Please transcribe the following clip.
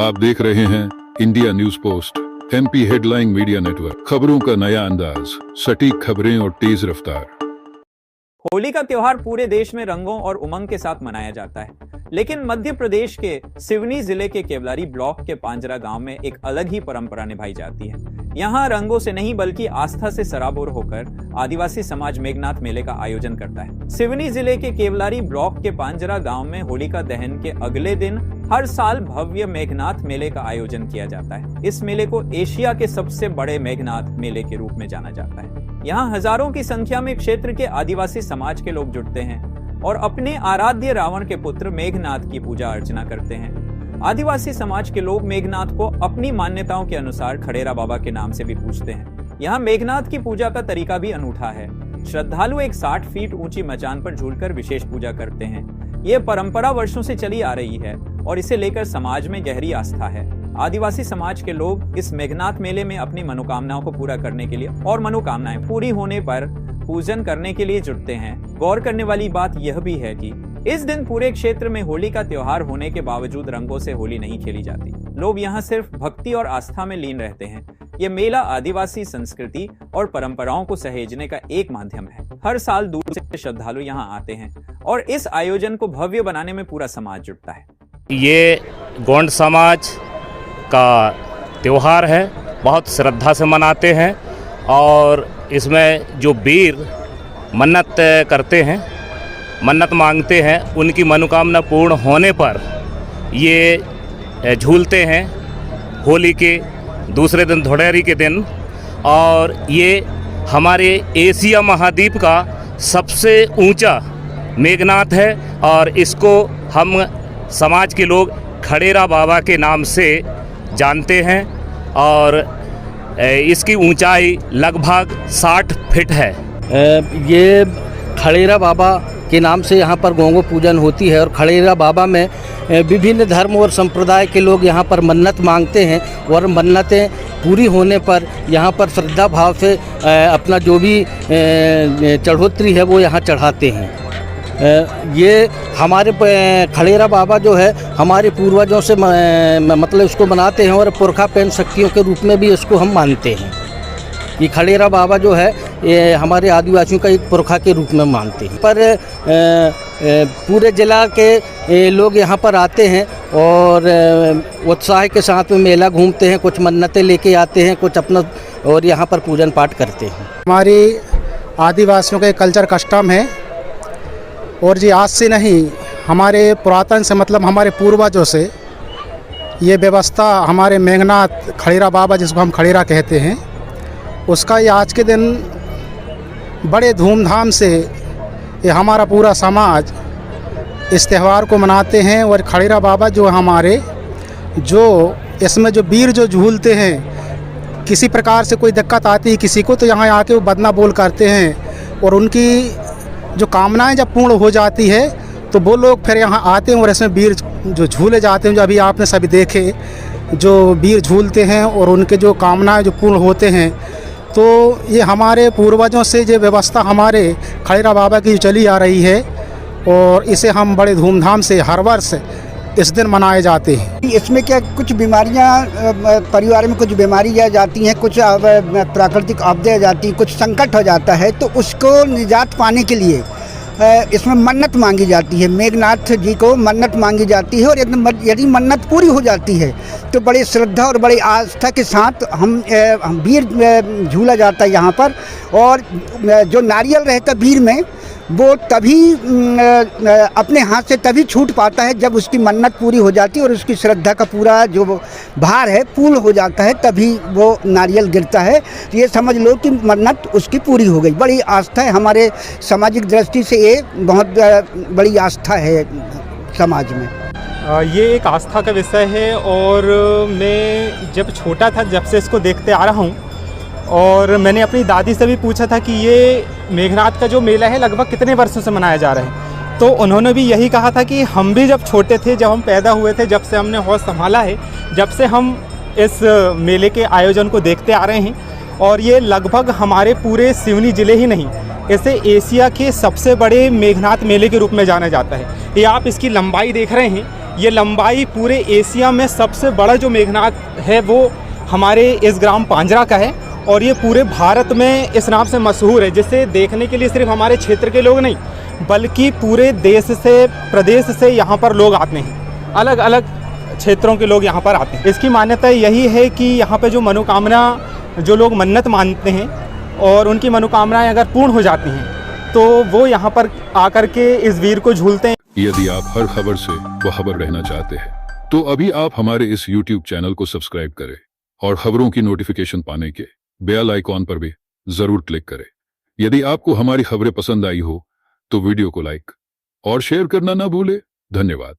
आप देख रहे हैं India news post MP headline media network, खबरों का नया अंदाज, सटीक खबरें और तेज रफ्तार। होली का त्योहार पूरे देश में रंगों और उमंग के साथ मनाया जाता है, लेकिन मध्य प्रदेश के सिवनी जिले के केवलारी ब्लॉक के पांजरा गांव में एक अलग ही परंपरा निभाई जाती है। यहाँ रंगों से नहीं बल्कि आस्था से सराबोर होकर आदिवासी समाज मेघनाथ मेले का आयोजन करता है। सिवनी जिले के केवलारी ब्लॉक के पांजरा गांव में होलिका दहन के अगले दिन हर साल भव्य मेघनाथ मेले का आयोजन किया जाता है। इस मेले को एशिया के सबसे बड़े मेघनाथ मेले के रूप में जाना जाता है। यहाँ हजारों की संख्या में क्षेत्र के आदिवासी समाज के लोग जुटते हैं और अपने आराध्य रावण के पुत्र मेघनाथ की पूजा अर्चना करते हैं। आदिवासी समाज के लोग मेघनाथ को अपनी मान्यताओं के अनुसार खड़ेरा बाबा के नाम से भी पूजते हैं। यहाँ मेघनाथ की पूजा का तरीका भी अनूठा है। श्रद्धालु एक 60 फीट ऊंची मचान पर झूलकर विशेष पूजा करते हैं। ये परंपरा वर्षों से चली आ रही है और इसे लेकर समाज में गहरी आस्था है। आदिवासी समाज के लोग इस मेघनाथ मेले में अपनी मनोकामनाओं को पूरा करने के लिए और मनोकामनाएं पूरी होने पर पूजन करने के लिए जुटते हैं। गौर करने वाली बात यह भी है कि इस दिन पूरे क्षेत्र में होली का त्योहार होने के बावजूद रंगों से होली नहीं खेली जाती। लोग यहाँ सिर्फ भक्ति और आस्था में लीन रहते हैं। ये मेला आदिवासी संस्कृति और परंपराओं को सहेजने का एक माध्यम है। हर साल दूर से श्रद्धालु यहाँ आते हैं और इस आयोजन को भव्य बनाने में पूरा समाज जुटता है। ये गोंड समाज का त्योहार है, बहुत श्रद्धा से मनाते हैं और इसमें जो वीर मन्नत करते हैं, मन्नत मांगते हैं, उनकी मनोकामना पूर्ण होने पर ये झूलते हैं होली के दूसरे दिन, धुड़ेरी के दिन। और ये हमारे एशिया महाद्वीप का सबसे ऊंचा मेघनाथ है और इसको हम समाज के लोग खड़ेरा बाबा के नाम से जानते हैं और इसकी ऊंचाई लगभग 60 फीट है। ये खड़ेरा बाबा के नाम से यहाँ पर गोंगो पूजन होती है और खड़ेरा बाबा में विभिन्न धर्म और संप्रदाय के लोग यहाँ पर मन्नत मांगते हैं और मन्नतें पूरी होने पर यहाँ पर श्रद्धा भाव से अपना जो भी चढ़ोतरी है वो यहाँ चढ़ाते हैं। ये हमारे खड़ेरा बाबा जो है हमारे पूर्वजों से मतलब इसको मनाते हैं और पुरखा पेन शक्तियों के रूप में भी इसको हम मानते हैं। ये खड़ेरा बाबा जो है ये हमारे आदिवासियों का एक पुरखा के रूप में मानते हैं। पर पूरे जिला के लोग यहाँ पर आते हैं और उत्साह के साथ में मेला घूमते हैं, कुछ मन्नतें लेके आते हैं, कुछ अपना और यहाँ पर पूजन पाठ करते हैं। हमारी आदिवासियों का कल्चर कस्टम है और जी आज से नहीं, हमारे पुरातन से मतलब हमारे पूर्वजों से ये व्यवस्था हमारे मेघनाथ खड़ेरा बाबा जिसको हम खड़ेरा कहते हैं उसका ये आज के दिन बड़े धूमधाम से ये हमारा पूरा समाज इस त्यौहार को मनाते हैं। और खड़ेरा बाबा जो हमारे जो इसमें जो वीर जो झूलते हैं, किसी प्रकार से कोई दिक्कत आती है किसी को तो यहाँ आके वो बदना बोल करते हैं और उनकी जो कामनाएं जब पूर्ण हो जाती है तो वो लोग फिर यहाँ आते हैं और इसमें वीर जो झूले जाते हैं, जो अभी आपने सभी देखे जो वीर झूलते हैं और उनके जो कामनाएं जो पूर्ण होते हैं। तो ये हमारे पूर्वजों से जो व्यवस्था हमारे खड़ेरा बाबा की चली आ रही है और इसे हम बड़े धूमधाम से हर वर्ष इस दिन मनाए जाते हैं। इसमें क्या कुछ बीमारियां परिवार में कुछ बीमारी आ जाती हैं, कुछ प्राकृतिक आपदाएं आ जाती हैं, कुछ संकट हो जाता है तो उसको निजात पाने के लिए इसमें मन्नत मांगी जाती है। मेघनाथ जी को मन्नत मांगी जाती है और यदि मन्नत पूरी हो जाती है तो बड़ी श्रद्धा और बड़ी आस्था के साथ हम वीर झूला जाता है यहाँ पर। और जो नारियल रहता वीर में वो तभी अपने हाथ से तभी छूट पाता है जब उसकी मन्नत पूरी हो जाती है और उसकी श्रद्धा का पूरा जो भार है पूर्ण हो जाता है, तभी वो नारियल गिरता है। तो ये समझ लो कि मन्नत उसकी पूरी हो गई। बड़ी आस्था है हमारे सामाजिक दृष्टि से, ये बहुत बड़ी आस्था है समाज में। ये एक आस्था का विषय है और मैं जब छोटा था जब से इसको देखते आ रहा हूँ और मैंने अपनी दादी से भी पूछा था कि ये मेघनाथ का जो मेला है लगभग कितने वर्षों से मनाया जा रहा है, तो उन्होंने भी यही कहा था कि हम भी जब छोटे थे, जब हम पैदा हुए थे, जब से हमने होश संभाला है, जब से हम इस मेले के आयोजन को देखते आ रहे हैं। और ये लगभग हमारे पूरे सिवनी ज़िले ही नहीं, इसे एशिया के सबसे बड़े मेघनाथ मेले के रूप में जाना जाता है। ये आप इसकी लंबाई देख रहे हैं, ये लंबाई पूरे एशिया में सबसे बड़ा जो मेघनाद है वो हमारे इस ग्राम पांजरा का है और ये पूरे भारत में इस नाम से मशहूर है, जिसे देखने के लिए सिर्फ हमारे क्षेत्र के लोग नहीं बल्कि पूरे देश से प्रदेश से यहाँ पर लोग आते हैं, अलग अलग क्षेत्रों के लोग यहाँ पर आते हैं। इसकी मान्यता यही है कि यहाँ पे जो मनोकामना जो लोग मन्नत मानते हैं और उनकी मनोकामनाएं अगर पूर्ण हो जाती हैं तो वो यहाँ पर आकर के इस वीर को झूलते हैं। यदि आप हर खबर से बाखबर रहना चाहते हैं तो अभी आप हमारे इस YouTube चैनल को सब्सक्राइब करें और खबरों की नोटिफिकेशन पाने के बेल आइकॉन पर भी जरूर क्लिक करें। यदि आपको हमारी खबरें पसंद आई हो तो वीडियो को लाइक और शेयर करना ना भूले। धन्यवाद।